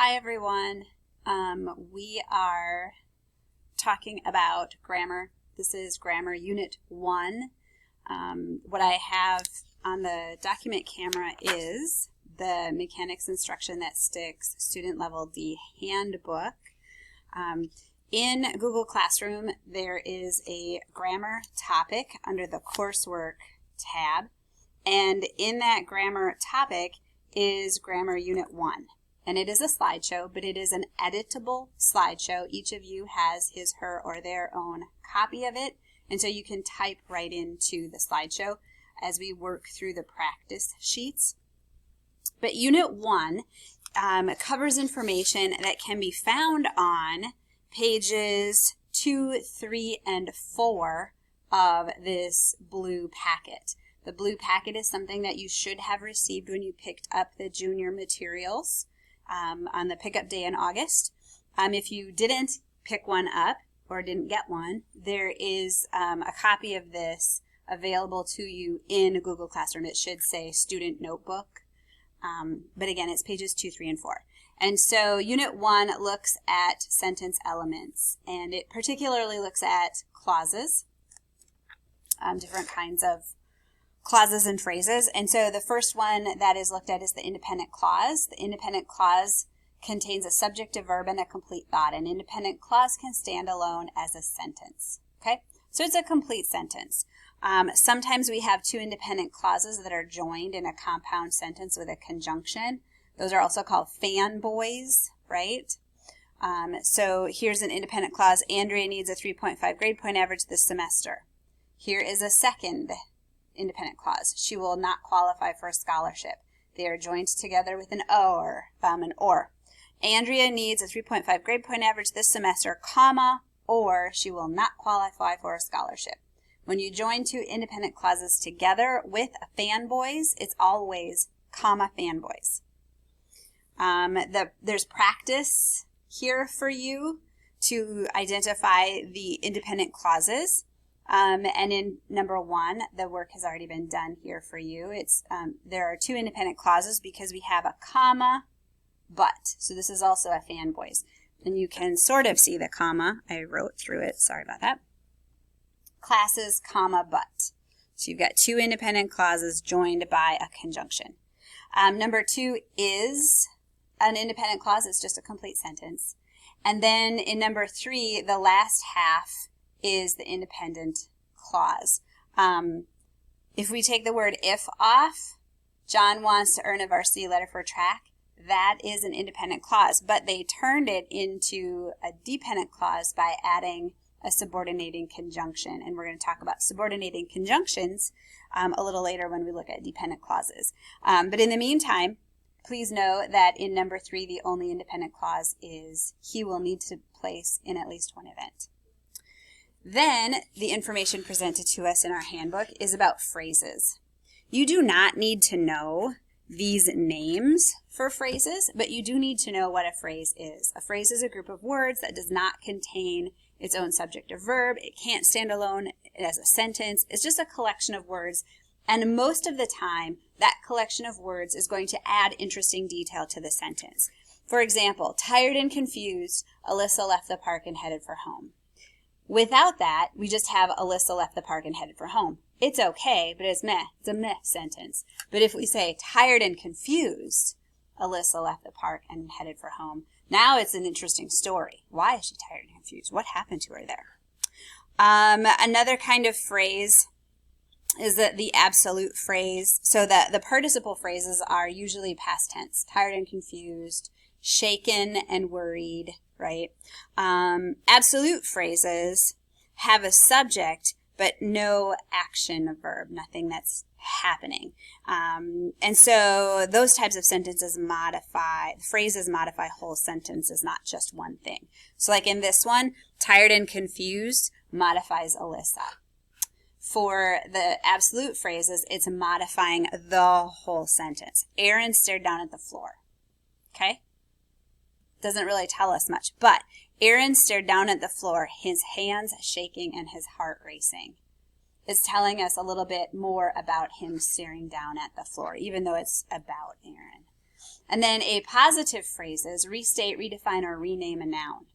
Hi everyone. We are talking about grammar. This is Grammar Unit 1. What I have on the document camera is the Mechanics Instruction That Sticks Student Level D Handbook. In Google Classroom, there is a grammar topic under the Coursework tab, and in that grammar topic is Grammar Unit 1. And it is a slideshow, but it is an editable slideshow. Each of you has his, her, or their own copy of it, and so you can type right into the slideshow as we work through the practice sheets. But Unit 1 covers information that can be found on pages 2, 3, and 4 of this blue packet. The blue packet is something that you should have received when you picked up the junior materials on the pickup day in August. If you didn't pick one up or didn't get one, there is a copy of this available to you in Google Classroom. It should say Student Notebook, but again, it's pages 2, 3, and 4. And so Unit 1 looks at sentence elements, and it particularly looks at clauses, different kinds of clauses and phrases. And so the first one that is looked at is the independent clause. The independent clause contains a subject, a verb, and a complete thought. An independent clause can stand alone as a sentence. Okay, so it's a complete sentence. Sometimes we have two independent clauses that are joined in a compound sentence with a conjunction. Those are also called fanboys, right? So here's an independent clause. Andrea needs a 3.5 grade point average this semester. Here is a second independent clause. She will not qualify for a scholarship. They are joined together with an or, an or. Andrea needs a 3.5 grade point average this semester, comma, or she will not qualify for a scholarship. When you join two independent clauses together with fanboys, it's always comma fanboys. There's practice here for you to identify the independent clauses. And in number 1, the work has already been done here for you. There are two independent clauses because we have a comma, but. So this is also a fanboys. And you can sort of see the comma. I wrote through it. Sorry about that. Classes, comma, but. So you've got two independent clauses joined by a conjunction. Number 2 is an independent clause. It's just a complete sentence. And then in number 3, the last half is the independent clause. If we take the word if off, John wants to earn a varsity letter for track, that is an independent clause, but they turned it into a dependent clause by adding a subordinating conjunction, and we're going to talk about subordinating conjunctions a little later when we look at dependent clauses. But in the meantime, please know that in number 3, the only independent clause is he will need to place in at least one event. Then the information presented to us in our handbook is about phrases. You do not need to know these names for phrases, but you do need to know what a phrase is. A phrase is a group of words that does not contain its own subject or verb. It can't stand alone as a sentence. It's just a collection of words, and most of the time that collection of words is going to add interesting detail to the sentence. For example, tired and confused, Alyssa left the park and headed for home. Without that, we just have Alyssa left the park and headed for home. It's okay, but it's meh. It's a meh sentence. But if we say tired and confused, Alyssa left the park and headed for home, now it's an interesting story. Why is she tired and confused? What happened to her there? Another kind of phrase is the absolute phrase. So the participle phrases are usually past tense. Tired and confused, shaken and worried, right? Absolute phrases have a subject but no action verb, nothing that's happening. And so those types of sentences phrases modify whole sentences, not just one thing. So like in this one, tired and confused modifies Alyssa. For the absolute phrases, it's modifying the whole sentence. Aaron stared down at the floor. Okay? Doesn't really tell us much, but Aaron stared down at the floor, his hands shaking and his heart racing. It's telling us a little bit more about him staring down at the floor, even though it's about Aaron. And then appositive phrases restate, redefine, or rename a noun.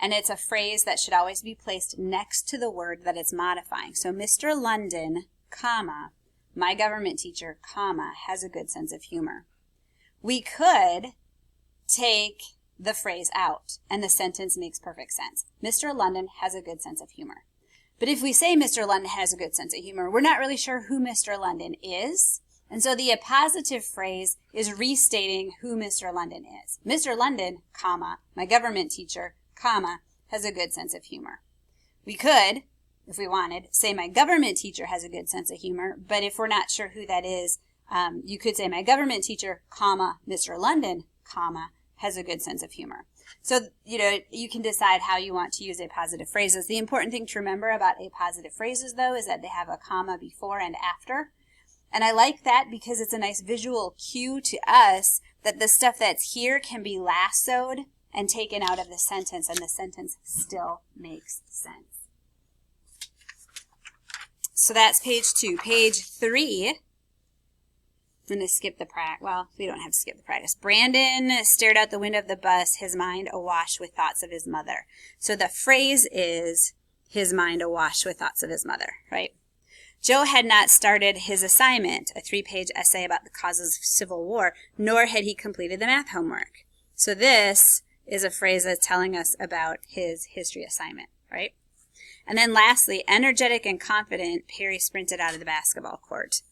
And it's a phrase that should always be placed next to the word that it's modifying. So Mr. London, comma, my government teacher, comma, has a good sense of humor. We could take the phrase out and the sentence makes perfect sense. Mr. London has a good sense of humor. But if we say Mr. London has a good sense of humor, we're not really sure who Mr. London is. And so the appositive phrase is restating who Mr. London is. Mr. London, comma, my government teacher, comma, has a good sense of humor. We could, if we wanted, say my government teacher has a good sense of humor, but if we're not sure who that is, you could say my government teacher, comma, Mr. London, comma, has a good sense of humor. So, you can decide how you want to use appositive phrases. The important thing to remember about appositive phrases, though, is that they have a comma before and after. And I like that because it's a nice visual cue to us that the stuff that's here can be lassoed and taken out of the sentence, and the sentence still makes sense. So that's page 2. Page 3, I'm going to skip the practice. Well, we don't have to skip the practice. Brandon stared out the window of the bus, his mind awash with thoughts of his mother. So the phrase is his mind awash with thoughts of his mother, right? Joe had not started his assignment, a 3-page essay about the causes of civil war, nor had he completed the math homework. So this is a phrase that's telling us about his history assignment, right? And then lastly, energetic and confident, Perry sprinted out of the basketball court.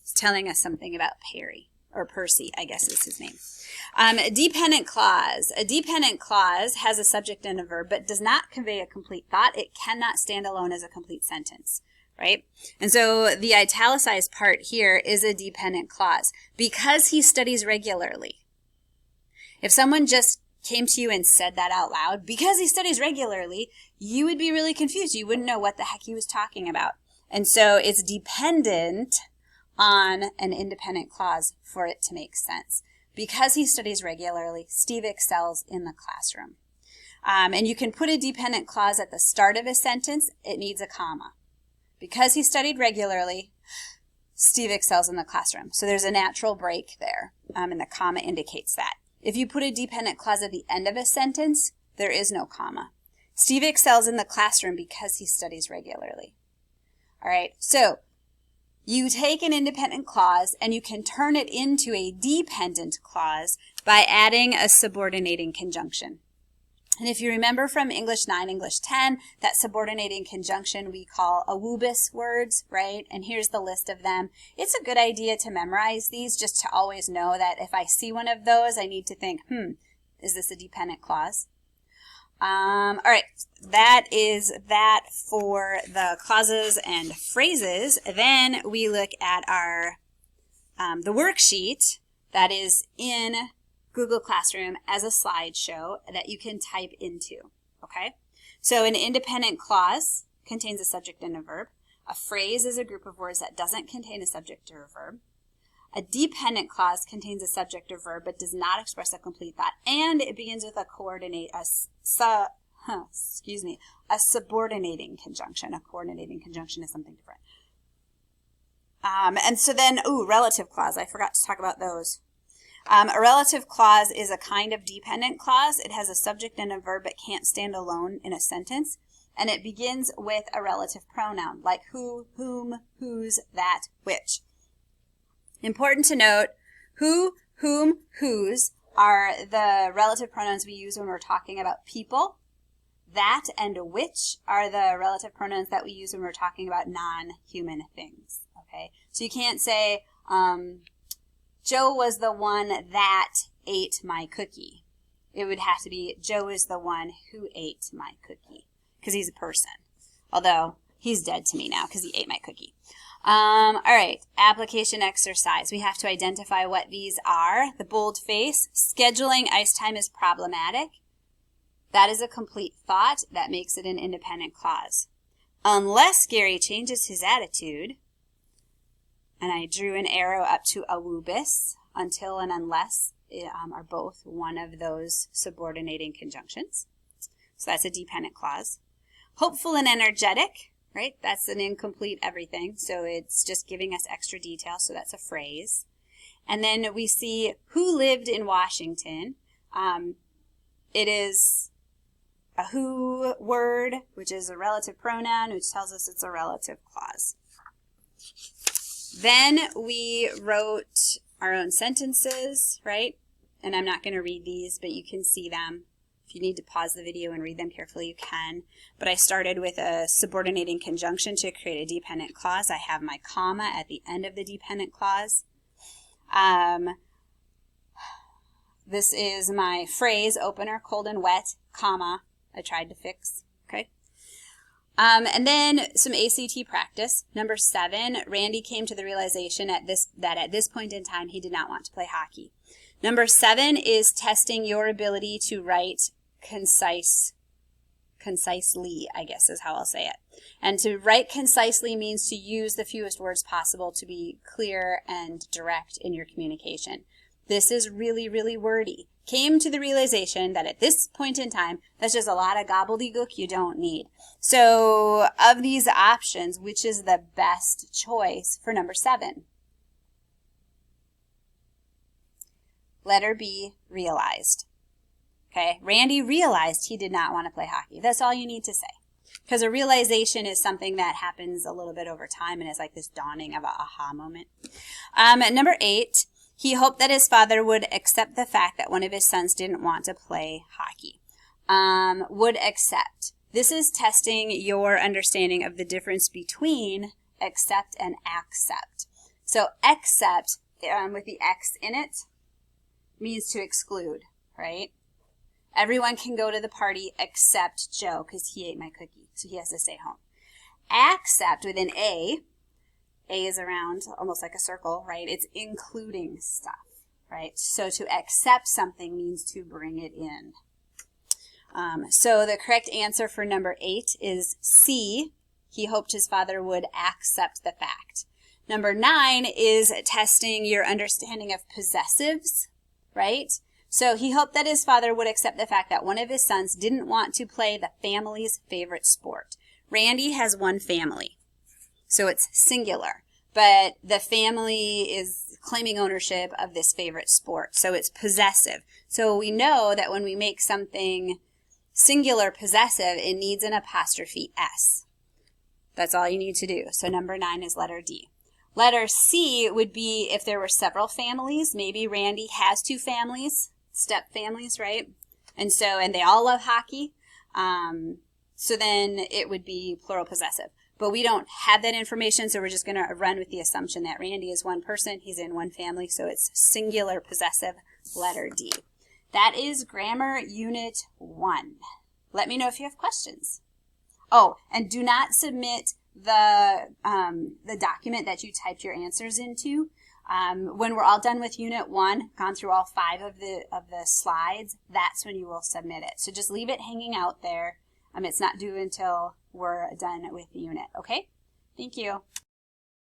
It's telling us something about Perry, or Percy, I guess is his name. A dependent clause. A dependent clause has a subject and a verb, but does not convey a complete thought. It cannot stand alone as a complete sentence, right? And so the italicized part here is a dependent clause. Because he studies regularly. If someone just came to you and said that out loud, because he studies regularly, you would be really confused. You wouldn't know what the heck he was talking about. And so it's dependent on an independent clause for it to make sense. Because he studies regularly, Steve excels in the classroom. And you can put a dependent clause at the start of a sentence. It needs a comma. Because he studied regularly, Steve excels in the classroom. So there's a natural break there, and the comma indicates that. If you put a dependent clause at the end of a sentence, there is no comma. Steve excels in the classroom because he studies regularly. All right, so you take an independent clause and you can turn it into a dependent clause by adding a subordinating conjunction. And if you remember from English 9, English 10, that subordinating conjunction we call awubis words, right? And here's the list of them. It's a good idea to memorize these just to always know that if I see one of those, I need to think, is this a dependent clause? All right, that is that for the clauses and phrases. Then we look at our the worksheet that is in Google Classroom as a slideshow that you can type into, okay? So an independent clause contains a subject and a verb. A phrase is a group of words that doesn't contain a subject or a verb. A dependent clause contains a subject or verb but does not express a complete thought, and it begins with a subordinating conjunction. A coordinating conjunction is something different. And so then, relative clause. I forgot to talk about those. A relative clause is a kind of dependent clause. It has a subject and a verb but can't stand alone in a sentence. And it begins with a relative pronoun, like who, whom, whose, that, which. Important to note, who, whom, whose are the relative pronouns we use when we're talking about people. That and which are the relative pronouns that we use when we're talking about non-human things. Okay, so you can't say, Joe was the one that ate my cookie. It would have to be, Joe is the one who ate my cookie, because he's a person. Although, he's dead to me now because he ate my cookie. All right, application exercise. We have to identify what these are. The bold face, scheduling ice time is problematic. That is a complete thought. That makes it an independent clause. Unless Gary changes his attitude, and I drew an arrow up to awubis, until and unless are both one of those subordinating conjunctions. So that's a dependent clause. Hopeful and energetic, right? That's an incomplete everything, so it's just giving us extra detail, so that's a phrase. And then we see who lived in Washington. It is a who word, which is a relative pronoun, which tells us it's a relative clause. Then we wrote our own sentences, right? And I'm not going to read these, but you can see them. If you need to pause the video and read them carefully, you can. But I started with a subordinating conjunction to create a dependent clause. I have my comma at the end of the dependent clause. This is my phrase, opener, cold and wet, comma, I tried to fix, okay? And then some ACT practice. Number 7, Randy came to the realization that at this point in time he did not want to play hockey. Number 7 is testing your ability to write concisely, I guess is how I'll say it. And to write concisely means to use the fewest words possible to be clear and direct in your communication. This is really, really wordy. Came to the realization that at this point in time, that's just a lot of gobbledygook you don't need. So of these options, which is the best choice for number 7? Letter B, realized. Okay, Randy realized he did not want to play hockey. That's all you need to say. Because a realization is something that happens a little bit over time and is like this dawning of an aha moment. Number 8, he hoped that his father would accept the fact that one of his sons didn't want to play hockey. Would accept. This is testing your understanding of the difference between accept and accept. So accept, with the X in it, means to exclude, right? Everyone can go to the party except Joe because he ate my cookie, so he has to stay home. Accept with an A is around almost like a circle, right? It's including stuff, right? So to accept something means to bring it in. So the correct answer for number 8 is C. He hoped his father would accept the fact. Number 9 is testing your understanding of possessives, right? So he hoped that his father would accept the fact that one of his sons didn't want to play the family's favorite sport. Randy has one family, so it's singular, but the family is claiming ownership of this favorite sport, so it's possessive. So we know that when we make something singular possessive, it needs an apostrophe S. That's all you need to do. So number 9 is letter D. Letter C would be if there were several families. Maybe Randy has 2 families, step families, right? And they all love hockey. So then it would be plural possessive. But we don't have that information, so we're just going to run with the assumption that Randy is one person, he's in one family, so it's singular possessive, letter D. That is Grammar Unit 1. Let me know if you have questions. Oh, and do not submit the document that you typed your answers into. When we're all done with Unit 1, gone through all 5 of the slides, that's when you will submit it. So just leave it hanging out there. It's not due until we're done with the unit, okay? Thank you.